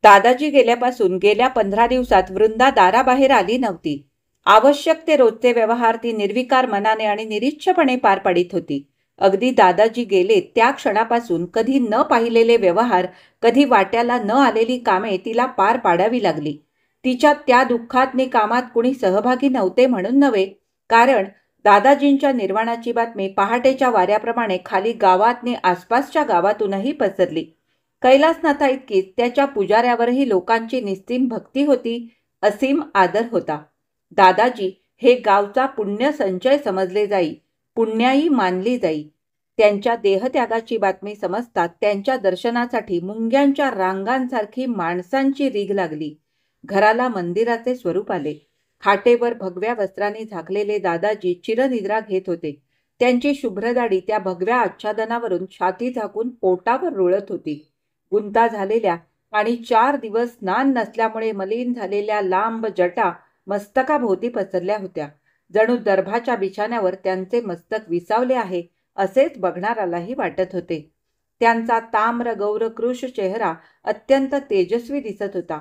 दादाजी गेल्यापासून गेल्या 15 दिवसात वृंदा दाराबाहेर आली नव्हती. आवश्यक ते रोजचे व्यवहार ती निर्विकार मनाने आणि निरीच्छपणे पार पाडित होती. अगदी दादाजी गेले त्या क्षणापासून कधी न पाहिलेले व्यवहार, कधी वाट्याला न आलेली कामे तिला पार पाडावी लागली. तिच्या त्या दुःखात नि कामात कुणी सहभागी नव्हते म्हणून नव्हे, कारण दादाजींच्या निर्वाणाची बातमी पहाटेच्या वाऱ्याप्रमाणे खाली गावात नि आसपासच्या गावातूनही पसरली. कैलासनाथा इतकीच त्याच्या पुजाऱ्यावरही लोकांची निस्सीम भक्ती होती, असीम आदर होता. दादाजी हे गावचा पुण्य संचय समजले जाई, पुण्याई मानली जाई. त्यांच्या देहत्यागाची बातमी समजतात त्यांच्या दर्शनासाठी मुंग्यांच्या रांगांसारखी माणसांची रीघ लागली. घराला मंदिराचे स्वरूप आले. खाटेवर भगव्या वस्त्राने झाकलेले दादाजी चिरनिद्रा घेत होते. त्यांची शुभ्र दाढी त्या भगव्या आच्छादनावरून छाती झाकून पोटावर रुळत होती. गुंता झालेल्या आणि 4 दिवस स्नान नसल्यामुळे मलिन झालेल्या लांब जटा मस्तकाभोवती पसरल्या होत्या. जणू दर्भाच्या बिछाण्यावर त्यांचे मस्तक विसावले आहे असेच बघणारालाही वाटत होते. त्यांचा ताम्र गौरकृश चेहरा अत्यंत तेजस्वी दिसत होता.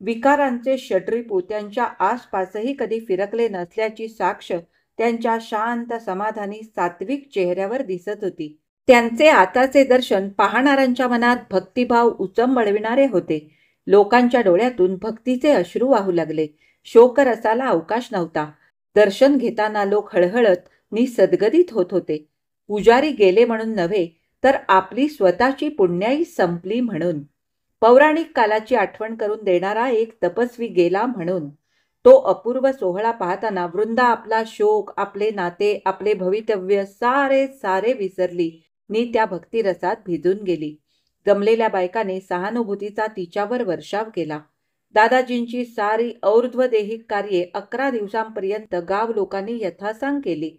विकारांचे षड्रिपू त्यांच्या आसपासही कधी फिरकले नसल्याची साक्ष त्यांच्या शांत समाधानी सात्विक चेहऱ्यावर दिसत होती. त्यांचे आताचे दर्शन पाहणाऱ्यांच्या मनात भक्तिभाव उचंबळविणारे होते. लोकांच्या डोळ्यातून भक्तीचे अश्रू वाहू लागले. शोकरसाला अवकाश नव्हता. दर्शन घेताना लोक हळहळत नि सद्गदित होत होते. पुजारी गेले म्हणून नव्हे, तर आपली स्वतःची पुण्याई संपली म्हणून. पौराणिक कालाची आठवण करून देणारा एक तपस्वी गेला म्हणून. तो अपूर्व सोहळा पाहताना वृंदा आपला शोक, आपले नाते, आपले भवितव्य सारे विसरली नि त्या भक्तिरसात भिजून गेली. जमलेल्या बायकाने सहानुभूतीचा तिच्यावर वर्षाव केला. दादाजींची सारी और्ध्वदेहिक कार्ये 11 दिवसांपर्यंत गाव लोकांनी यथासांग केली.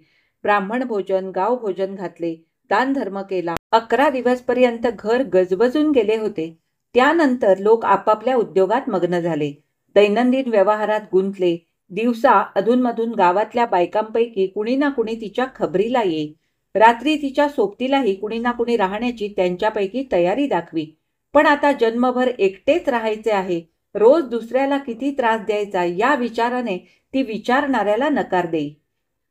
ब्राह्मण भोजन, गाव भोजन घातले, दानधर्म केला. 11 दिवसपर्यंत घर गजबजून गेले होते. त्यानंतर लोक आपापल्या उद्योगात मग्न झाले. दैनंदिन व्यवहारात गुंतले. दिवसा अधूनमधून गावातल्या बायकांपैकी कुणी ना कुणी तिच्या खबरीला येई. रात्री तिच्या सोबतीलाही कुणी ना कुणी राहण्याची त्यांच्यापैकी तयारी दाखवी. पण आता जन्मभर एकटेच राहायचे आहे. रोज दुसऱ्याला किती त्रास द्यायचा या विचाराने ती विचारणाऱ्याला नकार देई.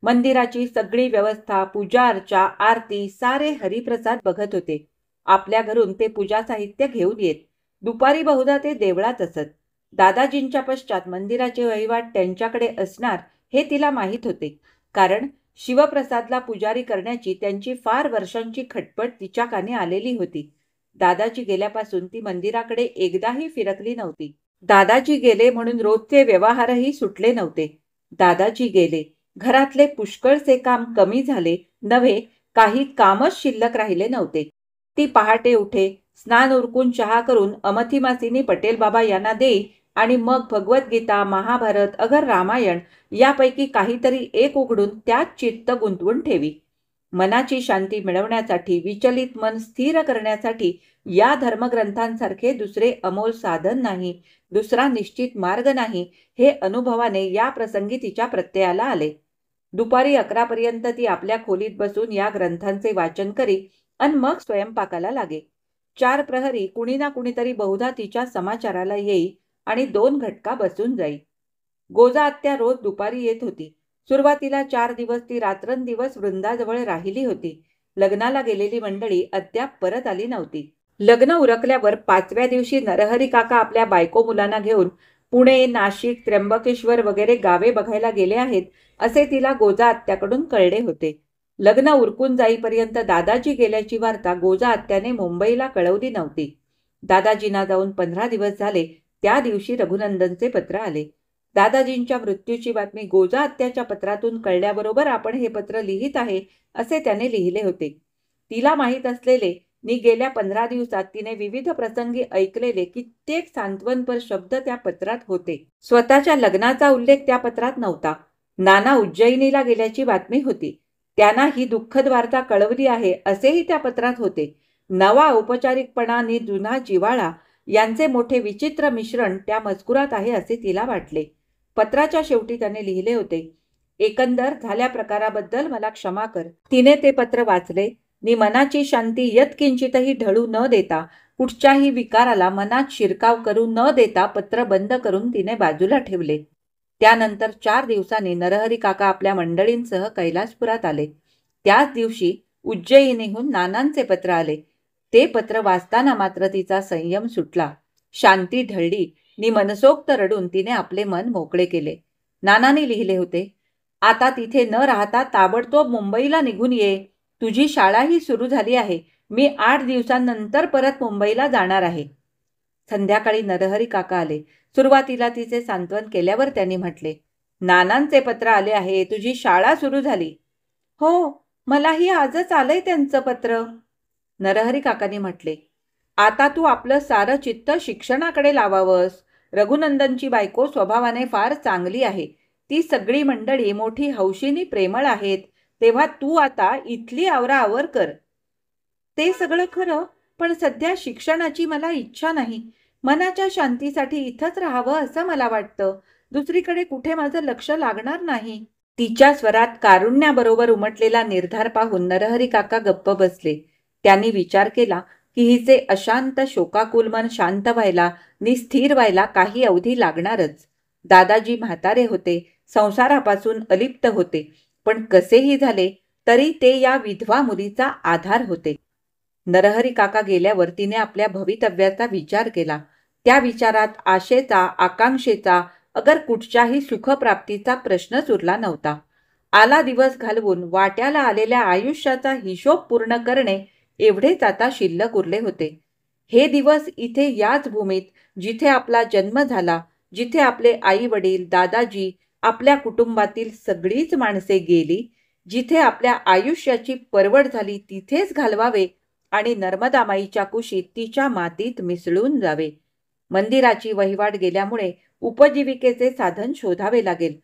मंदिराची सगळी व्यवस्था, पूजा अर्चा, आरती सारे हरिप्रसाद बघत होते. आपल्या घरून ते पूजा साहित्य घेऊन येत. दुपारी बहुधा ते देवळात असत. दादाजींच्या पश्चात मंदिराचे वहिवाट त्यांच्याकडे असणार हे तिला माहीत होते, कारण शिवप्रसादला पुजारी करण्याची त्यांची फार वर्षांची खटपट तिच्या कानी आलेली होती. दादाजी गेल्यापासून ती मंदिराकडे एकदाही फिरकली नव्हती. दादाजी गेले म्हणून रोजचे व्यवहारही सुटले नव्हते. दादाजी गेले, घरातले पुष्कळचे काम कमी झाले नव्हे, काही कामच शिल्लक राहिले नव्हते. ती पहाटे उठे, स्नान उरकून चहा करून अमथिमासीनी पटेल बाबा यांना देई आणि मग भगवद्गीता, महाभारत, अगर रामायण यापैकी काहीतरी एक उघडून त्यात चित्त गुंतवून ठेवी. मनाची शांती मिळवण्यासाठी, विचलित मन स्थिर करण्यासाठी या धर्मग्रंथांसारखे दुसरे अमोल साधन नाही, दुसरा निश्चित मार्ग नाही हे अनुभवाने या प्रसंगी तिच्या प्रत्ययाला आले. दुपारी 11 पर्यंत ती आपल्या खोलीत बसून या ग्रंथांचे वाचन करी आणि मग स्वयंपाकाला लागे. 4 प्रहरी कुणी ना कुणीतरी बहुधा तिच्या समाचाराला येई आणि 2 घटका बसून जाई. गोजा आत्या रोज दुपारी येत होती. सुरुवातीला 4 दिवस ती रात्रंदिवस वृंदाजवळ राहिली होती. लग्नाला गेलेली मंडळी अद्याप परत आली नव्हती. लग्न उरकल्यावर 5व्या दिवशी नरहरी काका आपल्या बायको मुलांना घेऊन पुणे, नाशिक, त्र्यंबकेश्वर वगैरे गावे बघायला गेले आहेत असे तिला गोजा आत्याकडून कळले होते. लग्न उरकून जाईपर्यंत दादाजी गेल्याची वार्ता गोजा आत्याने मुंबईला कळवली नव्हती. दादाजींना जाऊन 15 दिवस झाले. त्या दिवशी रघुनंदनचे पत्र आले. दादाजींच्या मृत्यूची बातमी गोजा आत्याच्या पत्रातून कळल्याबरोबर आपण हे पत्र लिहित आहे असे त्याने लिहिले होते. तिला माहीत असलेले नि गेल्या 15 दिवसात तिने विविध प्रसंगी ऐकलेले कित्येक सांत्वनपर शब्द त्या पत्रात होते. स्वतःच्या लग्नाचा उल्लेख त्या पत्रात नव्हता. नाना उज्जैनीला गेल्याची बातमी होती. त्यांना ही दुःखद वार्ता कळवली आहे असेही त्या पत्रात होते. नवा औपचारिकपणा नि जुना जिव्हाळा यांचे मोठे विचित्र मिश्रण त्या मजकुरात आहे असे तिला वाटले. पत्राच्या शेवटी त्याने लिहिले होते, एकंदर झाल्या प्रकाराबद्दल मला क्षमा कर. तिने ते पत्र वाचले नि मनाची शांती यत्किंचितही ढळू न देता कुठच्याही विकाराला मनात शिरकाव करू न देता पत्र बंद करून तिने बाजूला ठेवले. त्यानंतर 4 दिवसांनी नरहरी काका आपल्या मंडळींसह कैलासपुरात आले. त्याच दिवशी उज्जयिनीहून नानांचे पत्र आले. ते पत्र वाचताना मात्र तिचा संयम सुटला. शांती ढळली नि मनसोक्त रडून तिने आपले मन मोकळे केले. नानांनी लिहिले होते, आता तिथे न राहता ताबडतोब मुंबईला निघून ये. तुझी शाळाही सुरू झाली आहे. मी 8 दिवसांनंतर परत मुंबईला जाणार आहे. संध्याकाळी नरहरी काका आले. सुरुवातीला तिचे सांत्वन केल्यावर त्यांनी म्हटले, नानांचे पत्र आले आहे. तुझी शाळा सुरू झाली. हो, मलाही आजच आलंय त्यांचं पत्र. नरहरी काकांनी म्हटले, आता तू आपलं सारं चित्त शिक्षणाकडे लावावंस. रघुनंदनची बायको स्वभावाने फार चांगली आहे. ती सगळी मंडळी मोठी हौशीनी प्रेमळ आहेत. तेव्हा तू आता इथली आवराआवर कर. ते सगळं खरं, पण सध्या शिक्षणाची मला इच्छा नाही. मनाच्या शांतीसाठी इथंच राहावं असं मला वाटतं. दुसरीकडे कुठे माझं लक्ष लागणार नाही. तिच्या स्वरात कारुण्याबरोबर उमटलेला निर्धार पाहून नरहरी काका गप्प बसले. त्यांनी विचार केला की हिचे अशांत शोकाकुल मन शांत व्हायला नि स्थिर व्हायला काही अवधी लागणारच. दादाजी म्हातारे होते, संसारापासून अलिप्त होते, पण कसेही झाले तरी ते या विधवा मुलीचा आधार होते. नरहरी काका गेल्यावर तिने आपल्या भवितव्याचा विचार केला. त्या विचारात आशेचा, आकांक्षेचा, अगर कुठच्याही सुखप्राप्तीचा प्रश्नच उरला नव्हता. आला दिवस घालवून वाट्याला आलेल्या आयुष्याचा हिशोब पूर्ण करणे एवढेच आता शिल्लक उरले होते. हे दिवस इथे याच भूमीत, जिथे आपला जन्म झाला, जिथे आपले आई वडील, दादाजी, आपल्या कुटुंबातील सगळीच माणसे गेली, जिथे आपल्या आयुष्याची परवड झाली, तिथेच घालवावे आणि नर्मदामाईच्या कुशीत तिच्या मातीत मिसळून जावे. मंदिराची वहिवाट गेल्यामुळे उपजीविकेचे साधन शोधावे लागेल.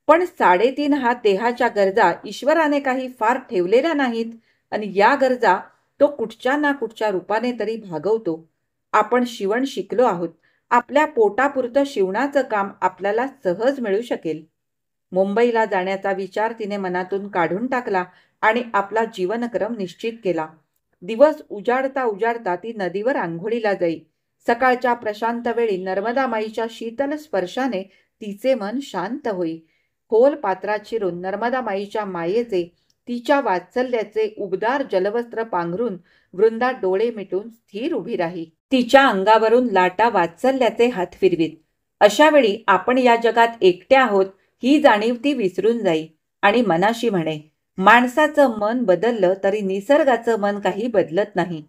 पण 3.5 हात देहाच्या गरजा ईश्वराने काही फार ठेवलेल्या नाहीत आणि या गरजा तो कुठच्या ना कुठच्या रूपाने तरी भागवतो. आपण शिवण शिकलो आहोत. आपल्या पोटापुरतं शिवणाचं काम आपल्याला सहज मिळू शकेल. मुंबईला जाण्याचा विचार तिने मनातून काढून टाकला आणि आपला जीवनक्रम निश्चित केला. दिवस उजाडता उजाडता ती नदीवर आंघोळीला जाई. सकाळच्या प्रशांत वेळी नर्मदामाईच्या शीतल स्पर्शाने तिचे मन शांत होई. खोल पात्रात शिरून नर्मदामाईच्या मायेचे, तिच्या वात्सल्याचे उबदार जलवस्त्र पांघरून वृंदा डोळे मिटून स्थिर उभी राही. तिच्या अंगावरून लाटा वात्सल्याचे हात फिरवीत. अशा वेळी आपण या जगात एकटे आहोत ही जाणीव ती विसरून जाई आणि मनाशी म्हणे, माणसाचं मन बदललं तरी निसर्गाचं मन काही बदलत नाही.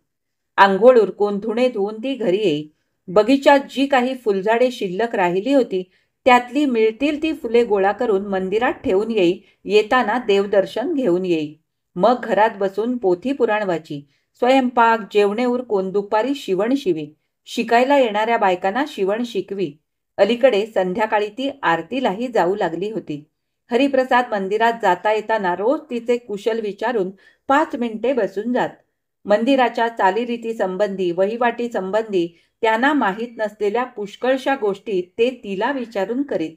आंघोळ उरकून धुणे धुवून ती घरी येई. बगीचात जी काही फुलझाडे शिल्लक राहिली होती त्यातली मिळतील ती फुले गोळा करून मंदिरात ठेवून येई. येताना देवदर्शन घेऊन येई. मग घरात बसून पोथी पुराण वाची. स्वयंपाक जेवणे उरकून दुपारी शिवण शिवी. शिकायला येणाऱ्या बायकांना शिवण शिकवी. अलीकडे संध्याकाळी ती आरतीलाही जाऊ लागली होती. हरिप्रसाद मंदिरात जाता येताना रोज तिचे कुशल विचारून 5 मिनिटे बसून जात. मंदिराच्या चालीरीती संबंधी, वहिवाटी संबंधी त्यांना माहीत नसलेल्या पुष्कळशा गोष्टी ते तिला विचारून करीत.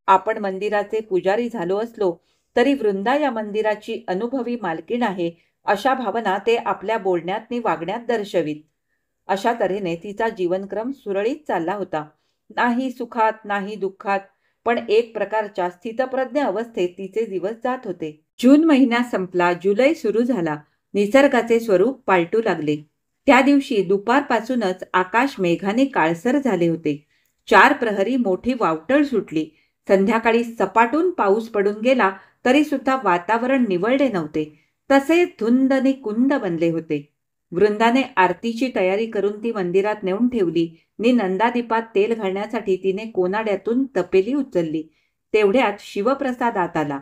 आपण मंदिराचे पुजारी झालो असलो तरी वृंदा या मंदिराची अनुभवी मालकीण आहे अशा भावना ते आपल्या बोलण्यात नि वागण्यात दर्शवीत. अशा तऱ्हेने तिचा जीवनक्रम सुरळीत चालला होता. नाही सुखात नाही दुःखात, पण एक प्रकारच्या स्थितप्रज्ञ अवस्थेत तिचे दिवस जात होते. जून महिना संपला, जुलै सुरू झाला. निसर्गाचे स्वरूप पालटू लागले. त्या दिवशी दुपारपासूनच आकाश मेघाने काळसर झाले होते. 4 प्रहरी मोठी वावटळ सुटली. संध्याकाळी सपाटून पाऊस पडून गेला तरी सुद्धा वातावरण निवळले नव्हते. तसे धुंद नि कुंद बनले होते. वृंदाने आरतीची तयारी करून ती मंदिरात नेऊन ठेवली नि नंदादीपात तेल घालण्यासाठी तिने कोनाड्यातून तपेली उचलली. तेवढ्यात शिवप्रसाद आत आला.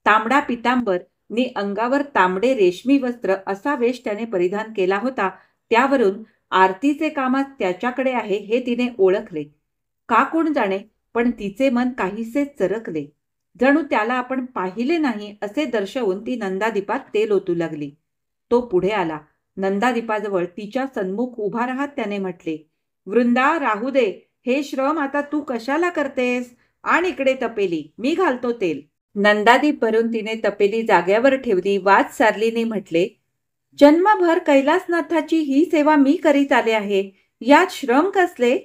तांबडा पितांबर नि अंगावर तांबडे रेशमी वस्त्र असा वेश त्याने परिधान केला होता. त्यावरून आरतीचे कामात त्याच्याकडे आहे हे तिने ओळखले. का कोण जाणे, पण तिचे मन काहीसे चरकले. जणू त्याला आपण पाहिले नाही असे दर्शवून ती नंदादीपात तेल ओतू लागली. तो पुढे आला. नंदादीपाजवळ तिच्या सन्मुख उभा राहत त्याने म्हटले, वृंदा राहू दे, हे श्रम आता तू कशाला करतेस? आण इकडे तपेली, मी घालतो तेल. नंदादीप भरून तिने तपेली जाग्यावर ठेवली. वाद सारलीने म्हटले, जन्मभर कैलासनाथाची ही सेवा मी करीत आले आहे. यात श्रम कसले?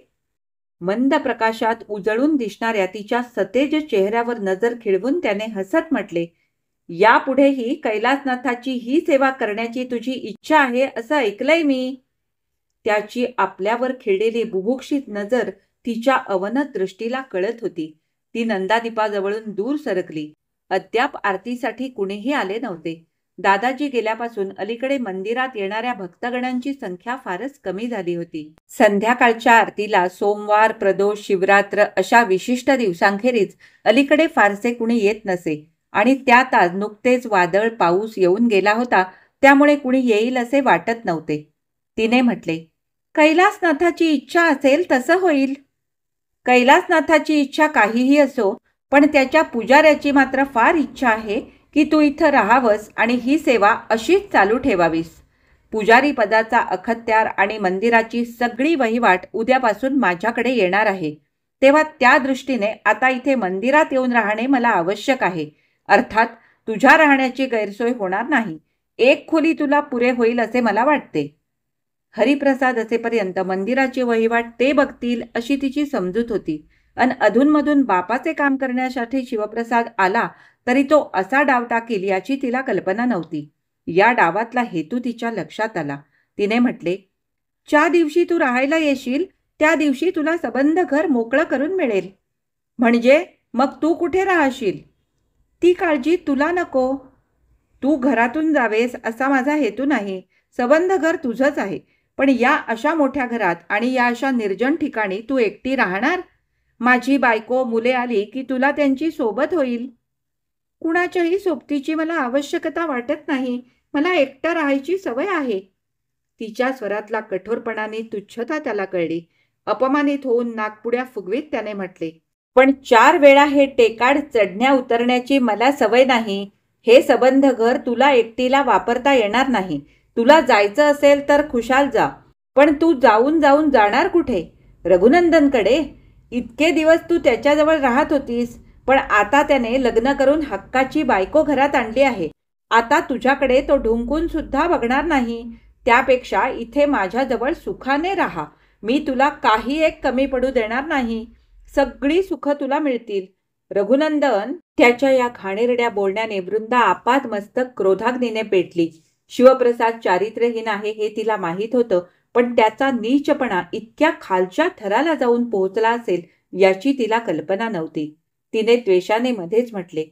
मंद प्रकाशात उजळून दिसणाऱ्या तिच्या सतेज चेहऱ्यावर नजर खिळवून त्याने हसत म्हटले, यापुढेही कैलासनाथाची ही सेवा करण्याची तुझी इच्छा आहे असं ऐकलंय मी. त्याची आपल्यावर खिळलेली बुभुक्षित नजर तिच्या अवनत दृष्टीला कळत होती. ती नंदादीपाजवळून दूर सरकली. अद्याप आरतीसाठी कुणीही आले नव्हते. दादाजी गेल्यापासून अलीकडे मंदिरात येणाऱ्या भक्तगणांची संख्या फारच कमी झाली होती. संध्याकाळच्या आरतीला सोमवार, प्रदोष, शिवरात्र अशा विशिष्ट दिवसांखेरीज अलीकडे फारसे कुणी येत नसे आणि त्यात आज नुकतेच वादळ पाऊस येऊन गेला होता, त्यामुळे कुणी येईल असे वाटत नव्हते. तिने म्हटले, कैलासनाथाची इच्छा असेल तसं होईल. कैलासनाथाची इच्छा काहीही असो, पण त्याच्या पुजाऱ्याची मात्र फार इच्छा आहे की तू इथं राहावंस आणि ही सेवा अशीच चालू ठेवावीस. पुजारी पदाचा अखत्यार आणि मंदिराची सगळी वहिवाट उद्यापासून माझ्याकडे येणार आहे. तेव्हा त्या दृष्टीने आता इथे मंदिरात येऊन राहणे मला आवश्यक आहे. अर्थात तुझ्या राहण्याची गैरसोय होणार नाही. एक खोली तुला पुरे होईल असे मला वाटते. हरिप्रसाद असेपर्यंत मंदिराची वहिवाट ते बघतील अशी तिची समजूत होती. अन अधूनमधून बापाचे काम करण्यासाठी शिवप्रसाद आला तरी तो असा डाव टाकील याची तिला कल्पना नव्हती. या डावातला हेतू तिच्या लक्षात आला. तिने म्हटले, ज्या दिवशी तू राहायला येशील त्या दिवशी तुला सबंध घर मोकळं करून मिळेल. म्हणजे मग तू कुठे राहशील? ती काळजी तुला नको. तू घरातून जावेस असा माझा हेतू नाही. सबंध घर तुझंच आहे. पण या अशा मोठ्या घरात आणि या अशा निर्जन ठिकाणी तू एकटी राहणार? माझी बायको मुले आली की तुला त्यांची सोबत होईल. कुणाच्याही सोबतीची मला आवश्यकता वाटत नाही. मला एकटं राहायची सवय आहे. तिच्या स्वरातला कठोरपणाने तुच्छता त्याला कळली. अपमानित होऊन नाकपुड्या फुगवीत त्याने म्हटले, पण 4 वेळा हे टेकाड चढण्या उतरण्याची मला सवय नाही. हे सबंध घर तुला एकटीला वापरता येणार नाही. तुला जायचं असेल तर खुशाल जा. पण तू जाऊन जाऊन जाणार कुठे? रघुनंदनकडे? इतके दिवस तू त्याच्याजवळ राहत होतीस, पण आता त्याने लग्न करून हक्काची बायको घरात आणली आहे. आता तुझ्याकडे तो ढुंकून सुद्धा बघणार नाही. त्यापेक्षा इथे माझ्याजवळ सुखाने राहा. मी तुला काही एक कमी पडू देणार नाही. सगळी सुख तुला मिळतील. रघुनंदन. त्याच्या या घाणेरड्या बोलण्याने वृंदा आपाद मस्तक क्रोधाग्नीने पेटली. शिवप्रसाद चारित्र्यहीन आहे हे तिला माहीत होतं, पण त्याचा नीचपणा इतक्या खालच्या थराला जाऊन पोहोचला असेल याची तिला कल्पना नव्हती. तिने द्वेषाने मध्येच म्हटले,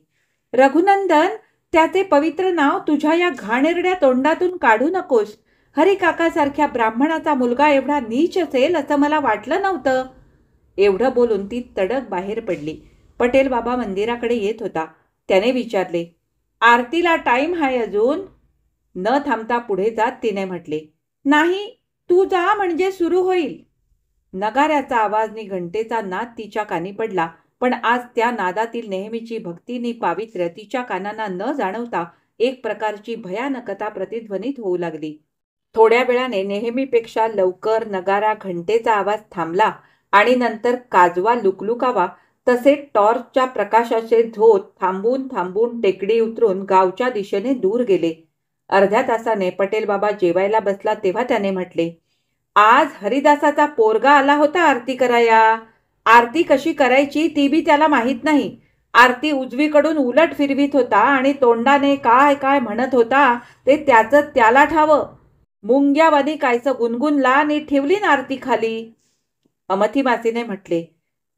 रघुनंदन, त्याचे पवित्र नाव तुझ्या या घाणेरड्या तोंडातून काढू नकोस. हरिकाकासारख्या ब्राह्मणाचा मुलगा एवढा नीच असेल असं मला वाटलं नव्हतं. एवढं बोलून ती तडक बाहेर पडली. पटेल बाबा मंदिराकडे येत होता. त्याने विचारले, आरतीला टाईम आहे अजून? न थांबता पुढे जात तिने म्हटले, नाही, तू जा म्हणजे सुरू होईल. नगाऱ्याचा आवाजनी घंटेचा नाद तिच्या कानी पडला, पण आज त्या नादातील नेहमीची भक्तीनी पावित्र्य तिच्या कानांना न जाणवता एक प्रकारची भयानकता प्रतिध्वनित होऊ लागली. थोड्या वेळाने नेहमीपेक्षा लवकर नगारा घंटेचा आवाज थांबला आणि नंतर काजवा लुकलुकावा तसे टॉर्चच्या प्रकाशाचे झोत थांबून थांबून टेकडी उतरून गावच्या दिशेने दूर गेले. अर्ध्या तासाने पटेल बाबा जेवायला बसला तेव्हा त्याने म्हटले, आज हरिदासाचा पोरगा आला होता आरती कराया. आरती कशी करायची ती बी त्याला माहीत नाही. आरती उजवीकडून उलट फिरवीत होता आणि तोंडाने काय काय म्हणत होता ते त्याचं त्याला ठावं. मुंग्यावानी कायचं गुणगुणला आणि ठेवली ना आरती खाली. अमथी मासीने म्हटले,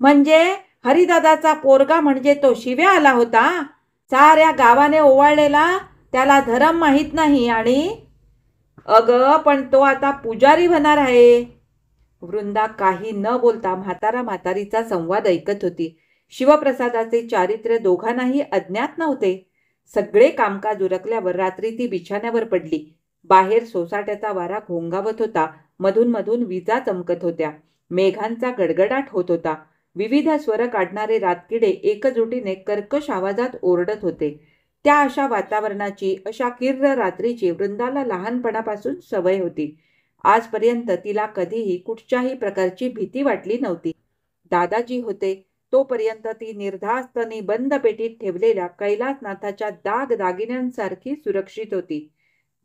म्हणजे हरिदादाचा पोरगा म्हणजे तो शिव्या आला होता? साऱ्या गावाने ओवाळलेला, त्याला धरम माहीत नाही. आणि अगं, पण तो आता पुजारी होणार आहे. वृंदा काही न बोलता म्हातारा म्हातारीचा संवाद ऐकत होती. शिवप्रसादाचे चारित्र्य दोघांनाही अज्ञात नव्हते. सगळे कामकाज उरकल्यावर रात्री ती बिछाण्यावर पडली. बाहेर सोसाट्याचा वारा घोंगावत होता. मधून मधून विजा चमकत होत्या. मेघांचा गडगडाट होत होता. विविध स्वर काढणारे रातकिडे एकजुटीने कर्कश आवाजात ओरडत होते. त्या अशा वातावरणाची, अशा किर्र रात्रीची वृंदाला लहानपणापासून सवय होती. आजपर्यंत तिला कधीही कुठच्याही प्रकारची भीती वाटली नव्हती. दादाजी होते तोपर्यंत ती निर्धास्तनी बंद पेटीत ठेवलेल्या कैलासनाथाच्या दागिन्यांसारखी सुरक्षित होती.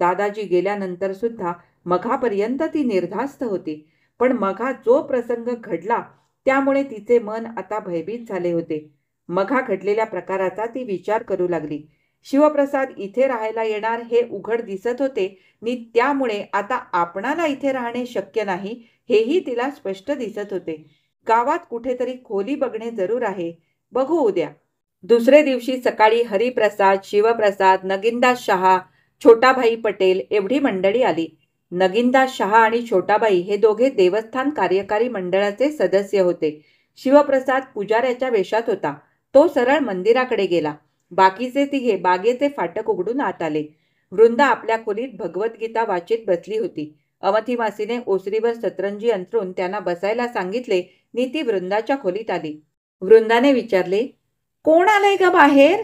दादाजी गेल्यानंतर सुद्धा मघापर्यंत ती निर्धास्त होती. पण मघा जो प्रसंग घडला त्यामुळे तिचे मन आता भयभीत झाले होते. मघा घडलेल्या प्रकाराचा ती विचार करू लागली. शिवप्रसाद इथे राहायला येणार हे उघड दिसत होते आणि त्यामुळे आता आपणाला इथे राहणे शक्य नाही हेही तिला स्पष्ट दिसत होते. गावात कुठेतरी खोली बघणे जरूर आहे. बघू उद्या. दुसरे दिवशी सकाळी हरिप्रसाद, शिवप्रसाद, नगीनदास शहा, छोटाभाई पटेल एवढी मंडळी आली. नगीनदास शहा आणि छोटाबाई हे दोघे देवस्थान कार्यकारी मंडळाचे सदस्य होते. शिवप्रसाद पुजाऱ्याच्या वेशात होता. तो सरळ मंदिराकडे गेला. बाकीचे तिघे बागेचे फाटक उघडून आत आले. वृंदा आपल्या खोलीत भगवद्गीता वाचित बसली होती. अमथी मासीने ओसरीवर सतरंजी अंथरून त्यांना बसायला सांगितले नी ती वृंदाच्या खोलीत आली. वृंदाने विचारले, कोण आलंय ग बाहेर?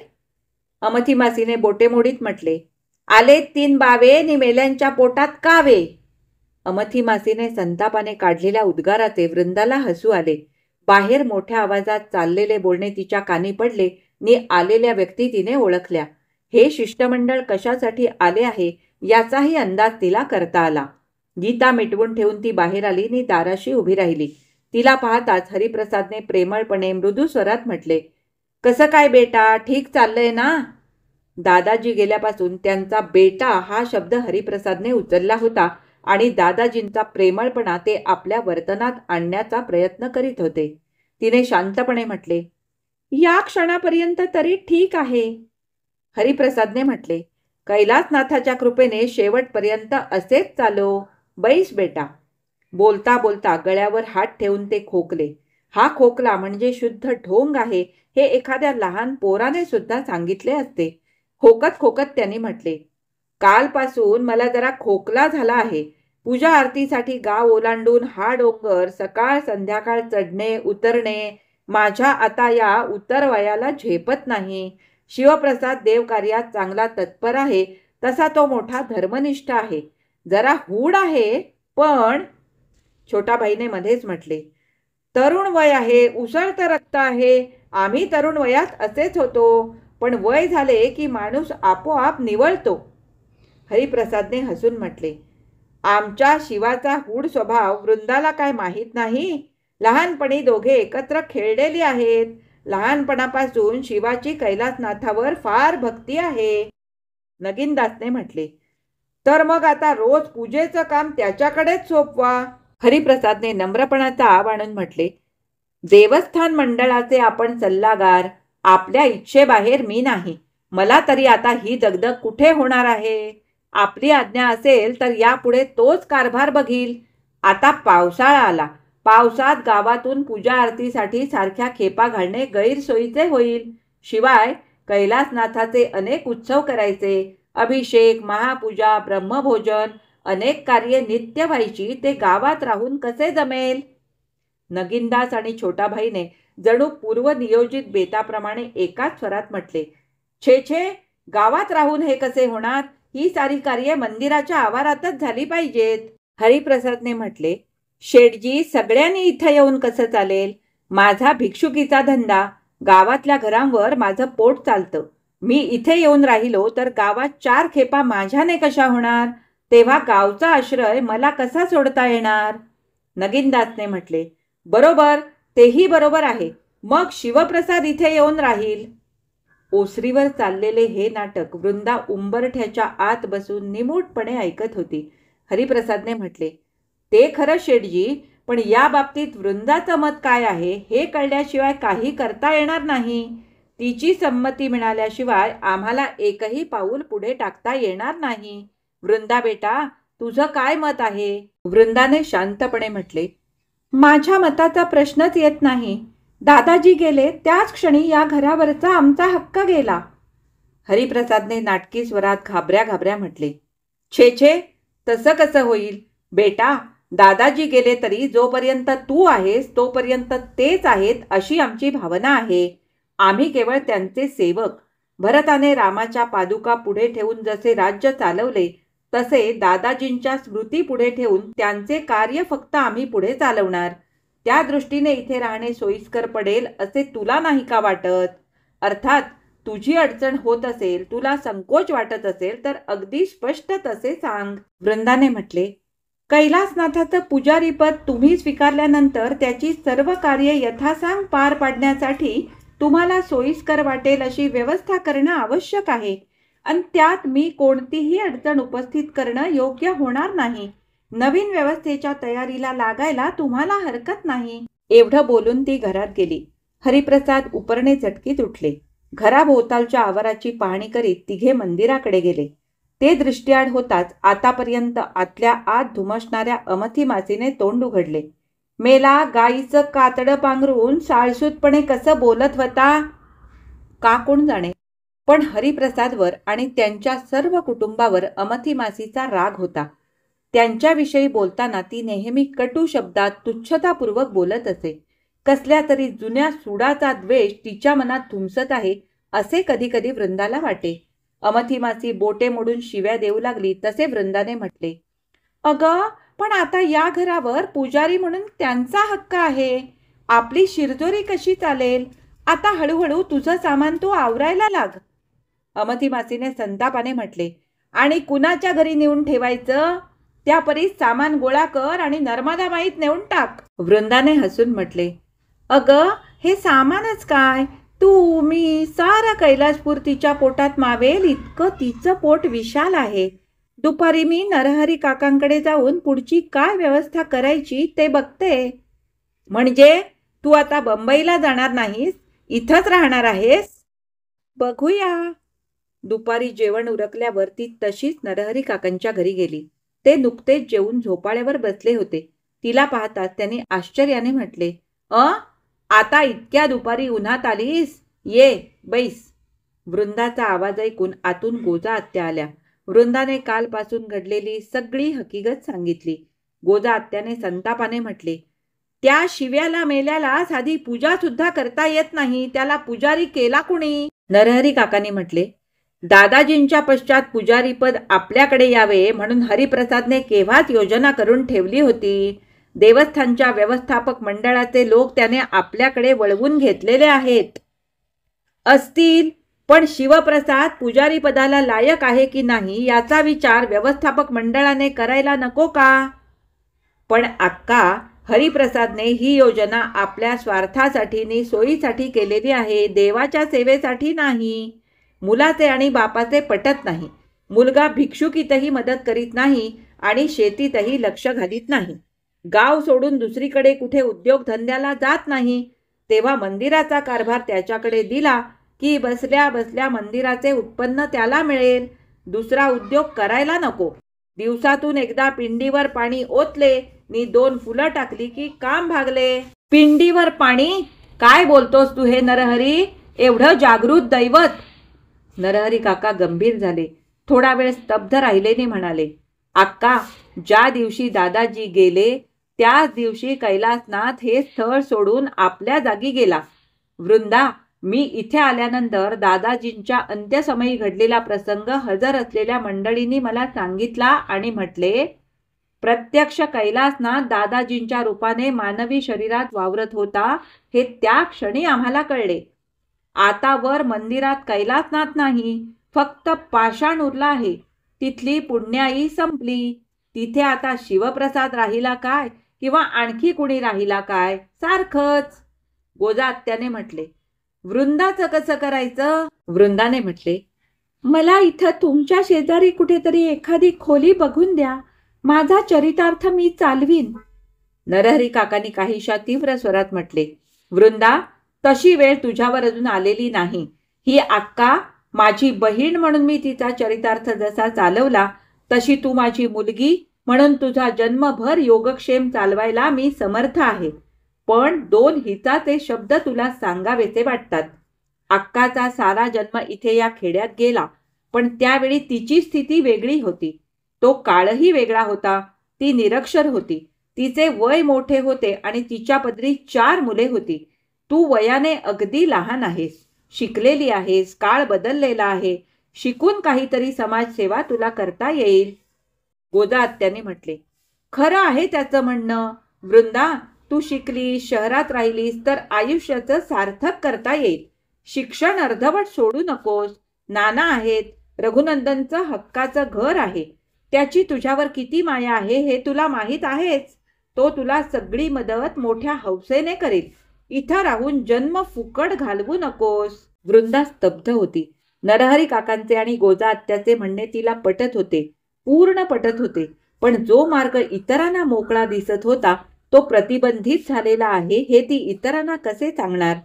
अमथी मासीने बोटे मोडीत म्हटले, आले 3 बावे नि मेल्यांच्या पोटात कावे. अमथी मासीने संतापाने काढलेल्या उद्गाराचे वृंदाला हसू आले. बाहेर मोठ्या आवाजात चाललेले बोलणे तिच्या कानी पडले नि आलेल्या व्यक्ती तिने ओळखल्या. हे शिष्टमंडळ कशासाठी आले आहे याचाही अंदाज तिला करता आला. गीता मिटवून ठेवून ती बाहेर आली नि दाराशी उभी राहिली. तिला पाहताच हरिप्रसादने प्रेमळपणे मृदू स्वरात म्हटले, कसं काय बेटा, ठीक चाललंय ना? दादाजी गेल्यापासून त्यांचा बेटा हा शब्द हरिप्रसादने उचलला होता आणि दादाजींचा प्रेमळपणा ते आपल्या वर्तनात आणण्याचा प्रयत्न करीत होते. तिने शांतपणे म्हटले, या क्षणापर्यंत तरी ठीक आहे. हरिप्रसादने म्हटले, कैलासनाथाच्या कृपेने शेवटपर्यंत असेच चालो. बैस बेटा. बोलता बोलता गळ्यावर हात ठेवून ते खोकले. हा खोकला म्हणजे शुद्ध ढोंग आहे हे एखाद्या लहान पोराने सुद्धा सांगितले असते. खोकत खोकत त्यांनी म्हटले, कालपासून मला जरा खोकला झाला आहे. पूजा आरतीसाठी गाव ओलांडून हा डोंगर सकाळ संध्याकाळ चढणे उतरणे माझ्या आता या उतरवयाला झेपत नाही. शिवप्रसाद देवकार्यात चांगला तत्पर आहे, तसा तो मोठा धर्मनिष्ठ आहे. जरा हूड आहे पण. छोटाबाईने मध्येच म्हटले, तरुण वय आहे, उसळतं रक्त आहे. आम्ही तरुण वयात असेच होतो, पण वय झाले की माणूस आपोआप निवळतो. हरिप्रसादने हसून म्हटले, आमच्या शिवाचा हूड स्वभाव वृंदाला काय माहीत नाही? लहानपणी दोघे एकत्र खेळलेली आहेत. लहानपणापासून शिवाची कैलासनाथावर फार भक्ती आहे. नगीनदासने म्हटले, तर मग आता रोज पूजेचं काम त्याच्याकडेच सोपवा. हरिप्रसादने नम्रपणाचा आव आणून म्हटले, देवस्थान मंडळाचे आपण सल्लागार, आपल्या इच्छेबाहेर मी नाही. मला तरी आता ही दगदग कुठे होणार आहे? आपली आज्ञा असेल तर यापुढे तोच कारभार बघील. आता पावसाळा आला. पावसात गावातून पूजा आरतीसाठी सारख्या खेपा घालणे गैरसोयीचे होईल. शिवाय कैलासनाथाचे अनेक उत्सव करायचे. अभिषेक, महापूजा, ब्रह्मभोजन अनेक कार्ये नित्य व्हायची. ते गावात राहून कसे जमेल? नगीनदास आणि छोटाभाईने जणू पूर्वनियोजित बेताप्रमाणे एकाच स्वरात म्हटले, छे छे, गावात राहून हे कसे होणार? ही सारी कार्ये मंदिराच्या आवारातच झाली पाहिजेत. हरिप्रसादने म्हटले, शेठजी, सगळ्यांनी इथं येऊन कसं चालेल? माझा भिक्षुकीचा धंदा, गावातल्या घरांवर माझं पोट चालतं. मी इथे येऊन राहिलो तर गावात 4 खेपा माझ्याने कशा होणार? तेव्हा गावचा आश्रय मला कसा सोडता येणार? नगीनदासने म्हटले, बरोबर, तेही बरोबर आहे. मग शिवप्रसाद इथे येऊन राहील. ओसरीवर चाललेले हे नाटक वृंदा उंबरठ्याच्या आत बसून निमूटपणे ऐकत होती. हरिप्रसादने म्हटले, ते खरं शेठजी, पण या बाबतीत वृंदाचं मत काय आहे हे कळल्याशिवाय काही करता येणार नाही. तिची संमती मिळाल्याशिवाय आम्हाला एकही पाऊल पुढे टाकता येणार नाही. वृंदा बेटा, तुझं काय मत आहे? वृंदाने शांतपणे म्हटले, माझ्या मताचा प्रश्नच येत नाही. दादाजी गेले त्याच क्षणी या घरावरचा आमचा हक्क गेला. हरिप्रसादने नाटकी स्वरात घाबऱ्या घाबऱ्या म्हटले, छे छे, तसं कसं होईल? बेटा, दादाजी गेले तरी जोपर्यंत तू आहेस तोपर्यंत तेच आहेत अशी आमची भावना आहे. आम्ही केवळ त्यांचे सेवक. भरताने रामाच्या पादुका पुढे ठेवून जसे राज्य चालवले तसे दादाजींच्या स्मृती पुढे ठेवून त्यांचे कार्य फक्त आम्ही पुढे चालवणार. त्या दृष्टीने इथे राहणे सोयीस्कर पडेल असे तुला नाही का वाटत? अर्थात तुझी अडचण होत असेल, तुला संकोच वाटत असेल तर अगदी स्पष्ट तसे सांग. वृंदाने म्हटले, कैलासनाथाचं पुजारीपद तुम्ही स्वीकारल्यानंतर त्याची सर्व कार्ये यथासांग पार पाडण्यासाठी तुम्हाला सोयीस्कर वाटेल अशी व्यवस्था करणं आवश्यक आहे आणि त्यात मी कोणतीही अडचण उपस्थित करणं योग्य होणार नाही. नवीन व्यवस्थेच्या तयारीला लागायला तुम्हाला हरकत नाही. एवढं बोलून ती घरात गेली. हरिप्रसाद उपरणे झटकीत उठले. घराभोवतालच्या आवाराची पाहणी करीत तिघे मंदिराकडे गेले. ते दृष्टीआड होताच आतापर्यंत आतल्या आत धुमसणाऱ्या अमथी मासीने तोंड उघडले. मेला गाईचं कातडं पांघरून साळसूतपणे कसं बोलत होता का कोण जाणे, पण हरिप्रसादवर आणि त्यांच्या सर्व कुटुंबावर अमथी मासीचा राग होता. त्यांच्याविषयी बोलताना ती नेहमी कटू शब्दात तुच्छतापूर्वक बोलत असे. कसल्या तरी जुन्या सुडाचा द्वेष तिच्या मनात धुमसत आहे असे कधी कधी वृंदाला वाटे. अमथी मासी बोटे मोडून शिव्या देऊ लागली तसे वृंदाने म्हटले, अगं पण आता या घरावर पुजारी म्हणून त्यांचा हक्क आहे. आपली शिरजोरी कशी चालेल? आता हळूहळू तुझं सामान तू आवरायला लाग. अमथी मासीने संतापाने म्हटले, आणि कुणाच्या घरी नेऊन ठेवायचं? त्यापरी सामान गोळा कर आणि नर्मदा माईत नेऊन टाक. वृंदाने हसून म्हटले, अगं हे सामानच काय, तू मी सारा कैलासपूर तिच्या पोटात मावेल इतकं तिचं पोट विशाल आहे. दुपारी मी नरहरी काकांकडे जाऊन पुढची काय व्यवस्था करायची ते बघते. म्हणजे तू आता बंबईला जाणार नाहीस, इथंच राहणार आहेस? बघूया. दुपारी जेवण उरकल्यावर ती तशीच नरहरी काकांच्या घरी गेली. ते नुकतेच जेवून झोपाळ्यावर बसले होते. तिला पाहताच त्यांनी आश्चर्याने म्हटले, आता इतक्या दुपारी उन्हात आलीस? ये बैस. वृंदाचा आवाज ऐकून आतून गोजा आत्या आल्या. वृंदाने कालपासून घडलेली सगळी हकीकत सांगितली. गोजा आत्याने संतापाने म्हटले, त्या शिव्याला मेल्याला साधी पूजा सुद्धा करता येत नाही, त्याला पुजारी केला कुणी? नरहरी काकांनी म्हटले, दादाजींच्या पश्चात पुजारीपद आपल्याकडे यावे म्हणून हरिप्रसादने केव्हाच योजना करून ठेवली होती. देवस्थानच्या व्यवस्थापक मंडळाचे लोक त्याने आपल्याकडे वळवून घेतलेले आहेत. असतील, पण शिवप्रसाद पुजारी पदाला लायक आहे की नाही याचा विचार व्यवस्थापक मंडळाने करायला नको का? पण अक्का, हरिप्रसादने ही योजना आपल्या स्वार्थासाठी आणि सोयीसाठी केलेली आहे, देवाच्या सेवेसाठी नाही. मुलाचे आणि बापाचे पटत नाही. मुलगा भिक्षुकीतही मदत करीत नाही आणि शेतीतही लक्ष घालीत नाही. गाव सोडून दुसरीकडे कुठे उद्योगधंद्याला जात नाही. तेव्हा मंदिराचा कारभार त्याच्याकडे दिला की बसल्या बसल्या मंदिराचे उत्पन्न त्याला मिळेल. दुसरा उद्योग करायला नको. दिवसातून एकदा पिंडीवर पाणी ओतले नि 2 फुलं टाकली की काम भागले. पिंडीवर पाणी? काय बोलतोस तू हे नरहरी? एवढं जागृत दैवत? नरहरी काका गंभीर झाले. थोडा वेळ स्तब्ध राहिलेने म्हणाले, अक्का, ज्या दिवशी दादाजी गेले त्याच दिवशी कैलासनाथ हे स्थळ सोडून आपल्या जागी गेला. वृंदा, मी इथे आल्यानंतर दादाजींच्या अंत्यसमयी घडलेला प्रसंग हजर असलेल्या मंडळींनी मला सांगितला आणि म्हटले, प्रत्यक्ष कैलासनाथ दादाजींच्या रूपाने मानवी शरीरात वावरत होता हे त्या क्षणी आम्हाला कळले. आता वर मंदिरात कैलासनाथ नाही, फक्त पाषाण उरला आहे. तिथली पुण्याई संपली. तिथे आता शिवप्रसाद राहिला काय किंवा आणखी कुणी राहिला काय? सारखंच. गोजा आत्याने म्हटले, वृंदाचं कसं करायचं? वृंदाने म्हटले, मला इथं तुमच्या शेजारी कुठेतरी एखादी खोली बघून द्या. माझा चरितार्थ मी चालवीन. नरहरी काकांनी काहीशा तीव्र स्वरात म्हटले, वृंदा, तशी वेळ तुझ्यावर अजून आलेली नाही. ही अक्का माझी बहीण म्हणून मी तिचा चरितार्थ जसा चालवला तशी तू माझी मुलगी म्हणून तुझा जन्मभर योगक्षेम चालवायला मी समर्थ आहे. पण 2 हिताचे शब्द तुला सांगावेसे वाटतात. अक्काचा सारा जन्म इथे या खेड्यात गेला, पण त्यावेळी तिची स्थिती वेगळी होती. तो काळही वेगळा होता. ती निरक्षर होती. तिचे वय मोठे होते आणि तिच्या पदरी 4 मुले होती. तू वयाने अगदी लहान आहेस, शिकलेली आहेस, काळ बदललेला आहे. शिकून काहीतरी समाजसेवा तुला करता येईल. गोजा आत्याने म्हटले, खरं आहे त्याचं म्हणणं. वृंदा, तू शिकलीस, शहरात राहिलीस तर आयुष्याचं सार्थक करता येईल. शिक्षण अर्धवट सोडू नकोस. नाना आहेत, रघुनंदनचं हक्काचं घर आहे. त्याची तुझ्यावर किती माया आहे हे तुला माहीत आहेच. तो तुला सगळी मदत मोठ्या हौसेने करील. इथं राहून जन्म फुकट घालवू नकोस. वृंदा स्तब्ध होती. नरहरी काकांचे आणि गोजा आत्याचे म्हणणे तिला पटत होते, पूर्ण पटत होते. पण जो मार्ग इतरांना मोकळा दिसत होता तो प्रतिबंधित झालेला आहे हे ती इतरांना कसे सांगणार?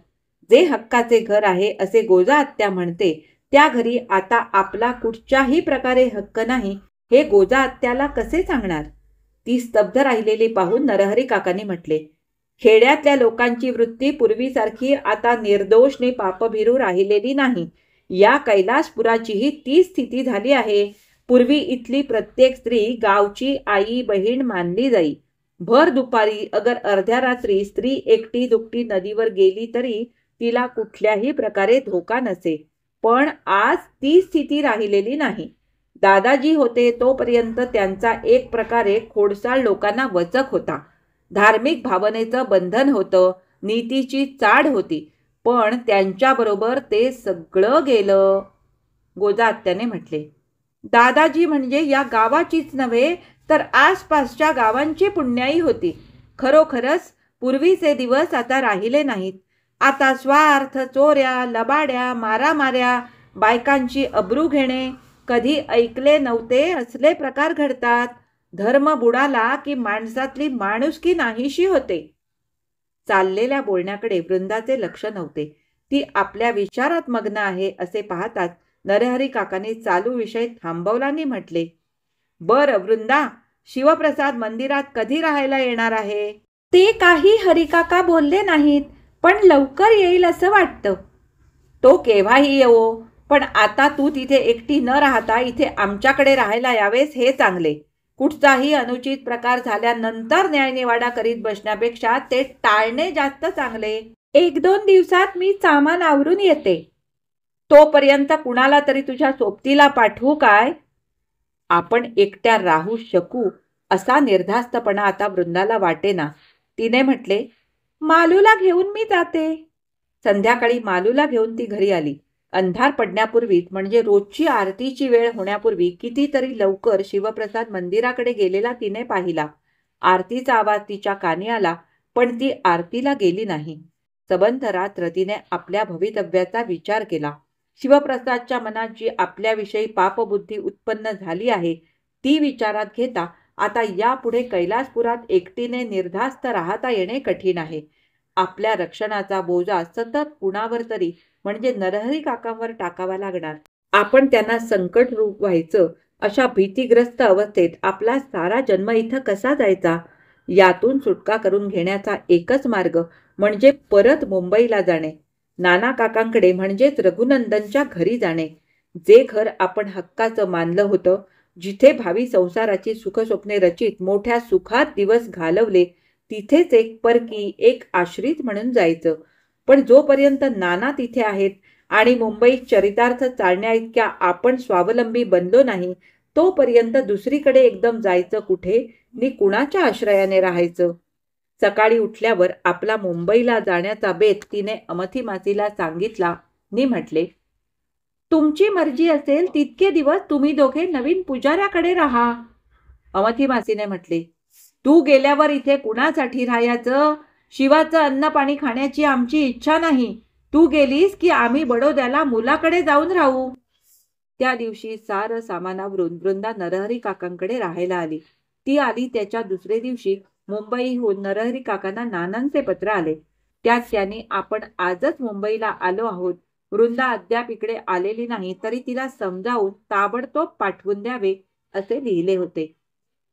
जे हक्काचे घर आहे असे गोजा आत्या म्हणते, त्या घरी आता आपला कुठच्याही प्रकारे हक्क नाही हे गोजा आत्याला कसे सांगणार? ती स्तब्ध राहिलेली पाहून नरहरी काकांनी म्हटले, खेड्यातल्या लोकांची वृत्ती पूर्वीसारखी आता निर्दोषने पापभिरू राहिलेली नाही. या कैलासपुराचीही ती स्थिती झाली आहे. पूर्वी इथली प्रत्येक स्त्री गावची आई बहीण मानली जाई. भर दुपारी अगर अर्ध्या रात्री स्त्री एकटी दुकटी नदीवर गेली तरी तिला कुठल्याही प्रकारे धोका नसे. पण आज ती स्थिती राहिलेली नाही. दादाजी होते तोपर्यंत त्यांचा एक प्रकारे खोडसाळ लोकांना वचक होता. धार्मिक भावनेचं बंधन होतं, नीतीची चाड होती. पण त्यांच्याबरोबर ते सगळं गेलं. गोजा आत्याने म्हटले, दादाजी म्हणजे या गावाचीच नव्हे तर आसपासच्या गावांची पुण्याई होती. खरोखरच पूर्वीचे दिवस आता राहिले नाहीत. आता स्वार्थ, चोऱ्या, लबाड्या, मारामाऱ्या, बायकांची अब्रू घेणे, कधी ऐकले नव्हते असले प्रकार घडतात. धर्म बुडाला की माणसातली माणुसकी नाहीशी होते. चाललेल्या बोलण्याकडे वृंदाचे लक्ष नव्हते. ती आपल्या विचारात मग्न आहे असे पाहताच नरहरी काकांनी चालू विषय थांबवल्याने म्हटले, बरं वृंदा, शिवप्रसाद मंदिरात कधी राहायला येणार आहे? ते काही हरिकाका बोलले नाहीत, पण लवकर येईल असं वाटतं. तो केव्हाही येवो, पण आता तू तिथे एकटी न राहता इथे आमच्याकडे राहायला यावेस हे चांगले. कुठचाही अनुचित प्रकार झाल्यानंतर न्यायनिवाडा करीत बसण्यापेक्षा ते टाळणे जास्त चांगले. 1-2 दिवसात मी सामान आवरून येते. तोपर्यंत कुणाला तरी तुझ्या सोबतीला पाठवू काय? आपण एकट्या राहू शकू असा निर्धास्तपणा आता वृंदाला वाटेना. तिने म्हटले, मालूला घेऊन मी जाते. संध्याकाळी मालूला घेऊन ती घरी आली. अंधार पडण्यापूर्वीच म्हणजे रोजची आरतीची वेळ होण्यापूर्वी कितीतरी लवकर शिवप्रसाद मंदिराकडे गेलेला तिने पाहिला. आरतीचा आवाज तिच्या कानी आला, पण ती आरतीला गेली नाही. सबंध रात्र तिने आपल्या भवितव्याचा विचार केला. शिवप्रसादच्या मनात जी आपल्याविषयी पापबुद्धी उत्पन्न झाली आहे ती विचारात घेता आता यापुढे कैलासपुरात एकटीने निर्धास्त राहता येणे कठीण आहे. आपल्या रक्षणाचा बोजा सतत कुणावर तरी म्हणजे नरहरी काकांवर टाकावा लागणार. आपण त्यांना संकटरूप व्हायचं अशा भीतीग्रस्त अवस्थेत आपला सारा जन्म इथं कसा जायचा? यातून सुटका करून घेण्याचा एकच मार्ग म्हणजे परत मुंबईला जाणे, नाना काकांकडे म्हणजेच रघुनंदनच्या घरी जाणे. जे घर आपण हक्काचं मानलं होतं, जिथे भावी संसाराची सुखस्वप्ने रचित मोठ्या सुखात दिवस घालवले, तिथेच एक परकी, एक आश्रित म्हणून जायचं. पण जोपर्यंत नाना तिथे आहेत आणि मुंबईत चरितार्थ चालण्या इतक्या आपण स्वावलंबी बनलो नाही, तोपर्यंत दुसरीकडे एकदम जायचं कुठे नि कुणाच्या आश्रयाने राहायचं? सकाळी उठल्यावर आपला मुंबईला जाण्याचा बेत तिने अमथी मासीला सांगितला नि म्हटले, तुमची मर्जी असेल तितके दिवस तुम्ही दोघे नवीन पुजाऱ्याकडे राहा. अमथी मासीने म्हटले, तू गेल्यावर इथे कुणासाठी राहायचं? शिवाचं अन्न पाणी खाण्याची आमची इच्छा नाही. तू गेलीस की आम्ही बडोद्याला मुलाकडे जाऊन राहू. त्या दिवशी सारं सामानावरून वृंदा नरहरी काकांकडे राहायला आली. ती आली त्याच्या दुसरे दिवशी मुंबईहून नरहरी काकांना नानांचे पत्र आले. त्यात त्यांनी आपण आजच मुंबईला आलो आहोत, वृंदा अद्याप इकडे आलेली नाही तरी तिला समजावून ताबडतोब पाठवून द्यावे असे लिहिले होते.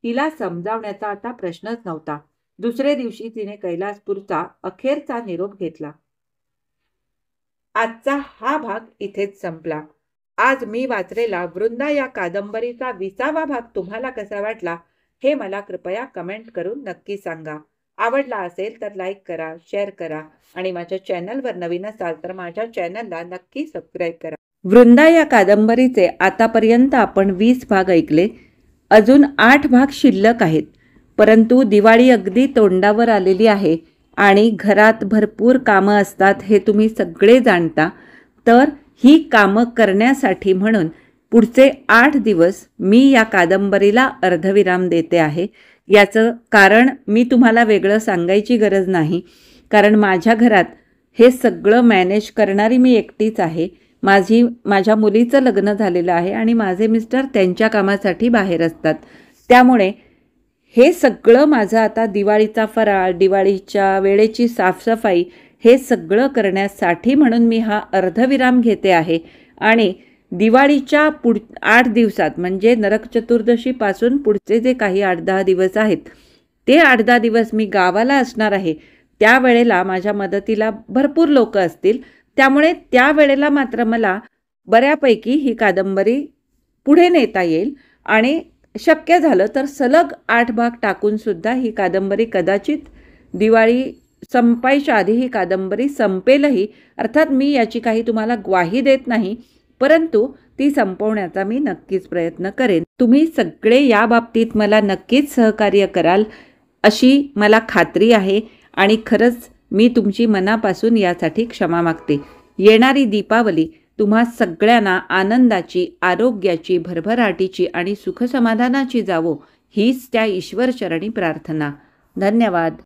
तिला समजावण्याचा आता प्रश्नच नव्हता. दुसरे दिवशी तिने कैलासपूरचा अखेरचा निरोप घेतला. आजचा हा भाग इथेच संपला. आज मी वाचलेला वृंदा या कादंबरीचा 20वा भाग तुम्हाला कसा वाटला हे मला कृपया कमेंट करून नक्की सांगा. आवडला असेल तर लाईक करा, शेअर करा आणि माझ्या चॅनलवर नवीन असाल तर माझ्या चॅनलला नक्की सबस्क्राईब करा. वृंदा या कादंबरीचे आतापर्यंत आपण 20 भाग ऐकले. अजून 8 भाग शिल्लक आहेत. परंतु दिवाळी अगदी तोंडावर आलेली आहे आणि घरात भरपूर कामं असतात हे तुम्ही सगळे जाणता. तर ही कामं करण्यासाठी म्हणून पुढचे 8 दिवस मी या कादंबरीला अर्धविराम देते आहे. याचं कारण मी तुम्हाला वेगळं सांगायची गरज नाही, कारण माझ्या घरात हे सगळं मॅनेज करणारी मी एकटीच आहे. माझ्या मुलीचं लग्न झालेलं आहे आणि माझे मिस्टर त्यांच्या कामासाठी बाहेर असतात. त्यामुळे हे सगळं माझं आता दिवाळीचा फराळ, दिवाळीच्या वेळेची साफसफाई हे सगळं करण्यासाठी म्हणून मी हा अर्धविराम घेते आहे. आणि दिवाळीच्या 8 दिवसात म्हणजे नरक चतुर्दशीपासून पुढचे जे काही 8-10 दिवस आहेत, ते 8-10 दिवस मी गावाला असणार आहे. त्यावेळेला माझ्या मदतीला भरपूर लोक असतील. त्यामुळे त्यावेळेला मात्र मला बऱ्यापैकी ही कादंबरी पुढे नेता येईल आणि शक्य झालं तर सलग 8 भाग टाकूनसुद्धा ही कादंबरी कदाचित दिवाळी संपायच्या आधी ही कादंबरी संपेलही. अर्थात मी याची काही तुम्हाला ग्वाही देत नाही, परंतु ती संपवण्याचा मी नक्कीच प्रयत्न करेन. तुम्ही सगळे या बाबतीत मला नक्कीच सहकार्य कराल अशी मला खात्री आहे आणि खरंच मी तुमची मनापासून यासाठी क्षमा मागते. येणारी दीपावली तुम्हा सगळ्यांना आनंदाची, आरोग्याची, भरभराटीची आणि सुखसमाधानाची जावो हीच त्या ईश्वरचरणी प्रार्थना. धन्यवाद.